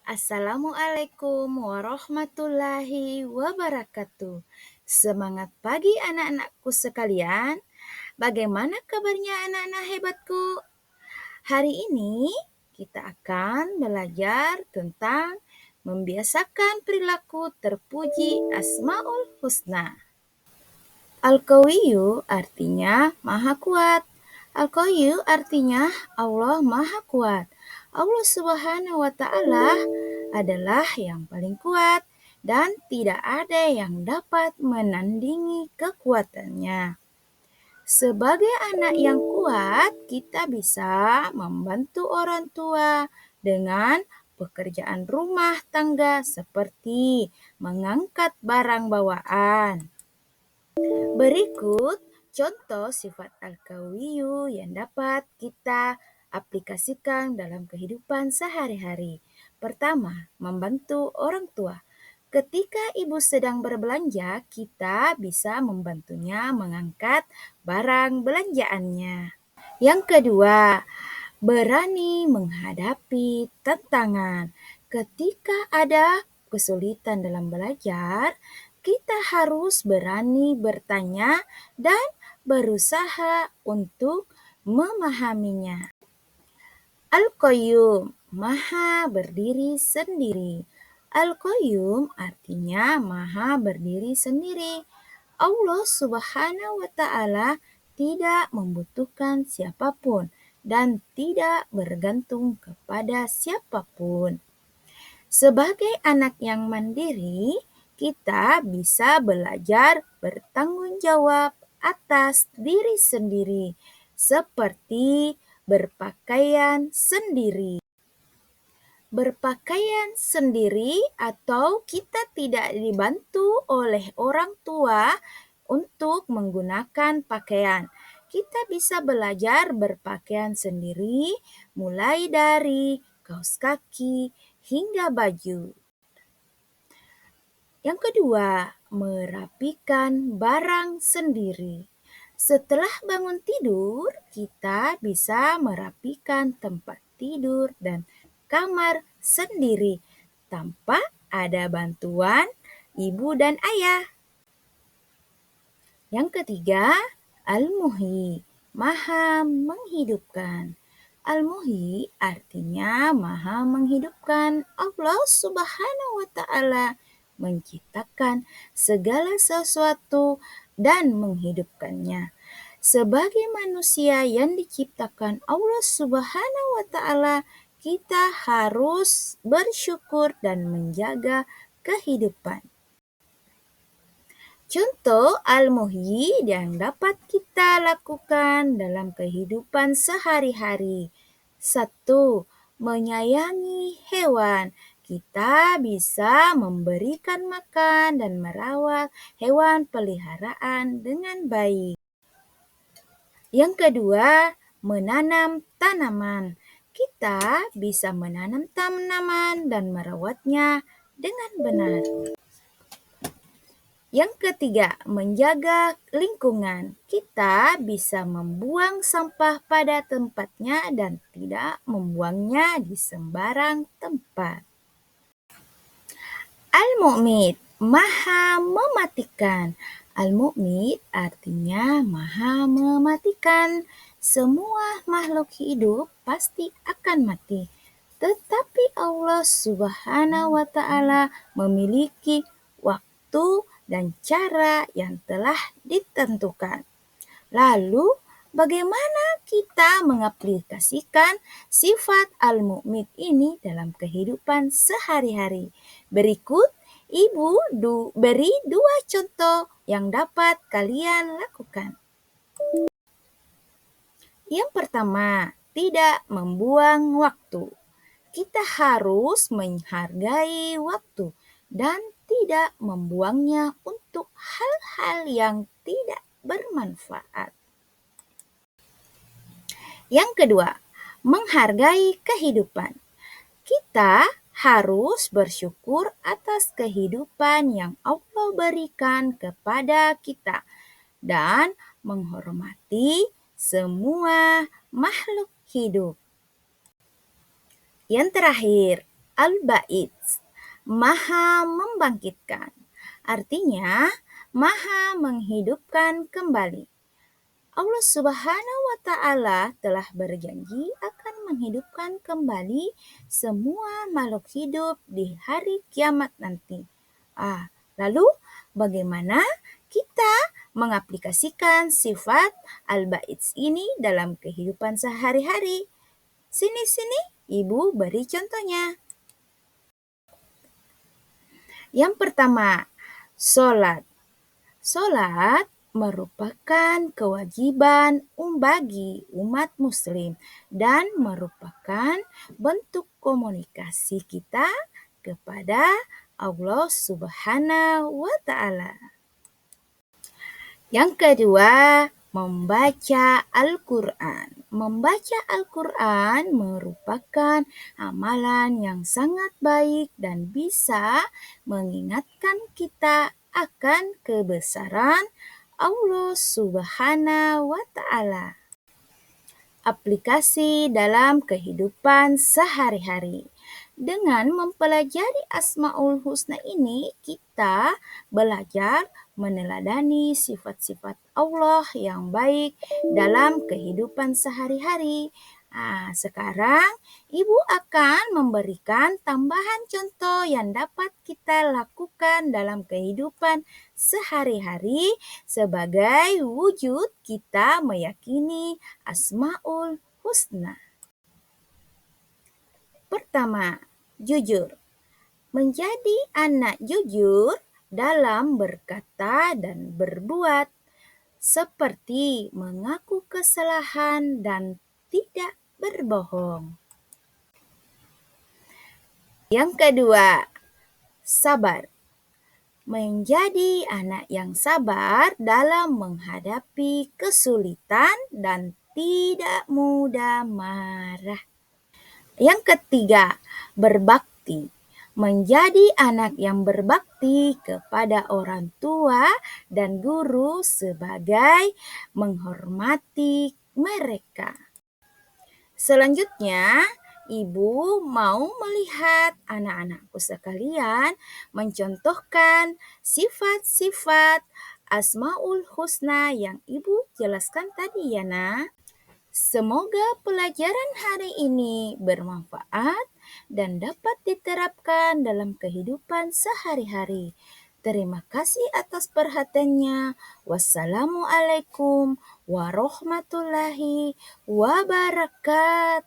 Assalamualaikum warahmatullahi wabarakatuh. Semangat pagi anak-anakku sekalian. Bagaimana kabarnya anak-anak hebatku? Hari ini kita akan belajar tentang membiasakan perilaku terpuji Asmaul Husna. Al-Qawiyyu artinya Maha Kuat. Al-Qawiyyu artinya Allah Maha Kuat. Allah Subhanahu wa Ta'ala adalah yang paling kuat dan tidak ada yang dapat menandingi kekuatannya. Sebagai anak yang kuat, kita bisa membantu orang tua dengan pekerjaan rumah tangga seperti mengangkat barang bawaan. Berikut contoh sifat al-qawiyyu yang dapat kita aplikasikan dalam kehidupan sehari-hari. Pertama, membantu orang tua. Ketika ibu sedang berbelanja, kita bisa membantunya mengangkat barang belanjaannya. Yang kedua, berani menghadapi tantangan. Ketika ada kesulitan dalam belajar, kita harus berani bertanya dan berusaha untuk memahaminya. Al-Qayyum, Maha berdiri sendiri. Al-Qayyum artinya Maha berdiri sendiri. Allah Subhanahu wa Ta'ala tidak membutuhkan siapapun dan tidak bergantung kepada siapapun. Sebagai anak yang mandiri, kita bisa belajar bertanggung jawab atas diri sendiri, seperti berpakaian sendiri. Berpakaian sendiri atau kita tidak dibantu oleh orang tua untuk menggunakan pakaian. Kita bisa belajar berpakaian sendiri mulai dari kaos kaki hingga baju. Yang kedua, merapikan barang sendiri. Setelah bangun tidur, kita bisa merapikan tempat tidur dan kamar sendiri tanpa ada bantuan ibu dan ayah. Yang ketiga, Al-Muhyi, Maha menghidupkan. Al-Muhyi artinya Maha menghidupkan. Allah Subhanahu wa Ta'ala menciptakan segala sesuatu dan menghidupkannya. Sebagai manusia yang diciptakan Allah Subhanahu wa Ta'ala, kita harus bersyukur dan menjaga kehidupan. Contoh al-muhyi yang dapat kita lakukan dalam kehidupan sehari-hari. 1. Menyayangi hewan. Kita bisa memberikan makan dan merawat hewan peliharaan dengan baik. Yang kedua, menanam tanaman. Kita bisa menanam tanaman dan merawatnya dengan benar. Yang ketiga, menjaga lingkungan. Kita bisa membuang sampah pada tempatnya dan tidak membuangnya di sembarang tempat. Al-Mu'mid, Maha mematikan. Al-Mu'mid artinya Maha mematikan. Semua makhluk hidup pasti akan mati. Tetapi Allah Subhanahu wa Ta'ala memiliki waktu dan cara yang telah ditentukan. Lalu, bagaimana kita mengaplikasikan sifat al-mu'min ini dalam kehidupan sehari-hari? Berikut Ibu beri 2 contoh yang dapat kalian lakukan. Yang pertama, tidak membuang waktu. Kita harus menghargai waktu dan tidak membuangnya untuk hal-hal yang tidak bermanfaat. Yang kedua, menghargai kehidupan. Kita harus bersyukur atas kehidupan yang Allah berikan kepada kita dan menghormati semua makhluk hidup. Yang terakhir, Al-Ba'its, Maha membangkitkan. Artinya, Maha menghidupkan kembali. Allah Subhanahu wa Ta'ala telah berjanji akan menghidupkan kembali semua makhluk hidup di hari kiamat nanti. Lalu bagaimana kita mengaplikasikan sifat Al-Ba'its ini dalam kehidupan sehari-hari? Sini, Ibu beri contohnya. Yang pertama, sholat. Sholat merupakan kewajiban bagi umat muslim dan merupakan bentuk komunikasi kita kepada Allah Subhanahu wa Ta'ala. Yang kedua, membaca Al-Quran. Membaca Al-Quran merupakan amalan yang sangat baik dan bisa mengingatkan kita akan kebesaran Allah Subhanahu wa Ta'ala. Aplikasi dalam kehidupan sehari-hari. Dengan mempelajari Asmaul Husna ini, kita belajar meneladani sifat-sifat Allah yang baik dalam kehidupan sehari-hari. Sekarang Ibu akan memberikan tambahan contoh yang dapat kita lakukan dalam kehidupan sehari-hari sebagai wujud kita meyakini Asmaul Husna. Pertama, jujur. Menjadi anak jujur dalam berkata dan berbuat, seperti mengaku kesalahan dan tidak berbohong. Yang kedua, sabar. Menjadi anak yang sabar dalam menghadapi kesulitan dan tidak mudah marah. Yang ketiga, berbakti. Menjadi anak yang berbakti kepada orang tua dan guru sebagai menghormati mereka. Selanjutnya, Ibu mau melihat anak-anakku sekalian mencontohkan sifat-sifat Asmaul Husna yang Ibu jelaskan tadi ya, Nak. Semoga pelajaran hari ini bermanfaat dan dapat diterapkan dalam kehidupan sehari-hari. Terima kasih atas perhatiannya. Wassalamualaikum warahmatullahi wabarakatuh.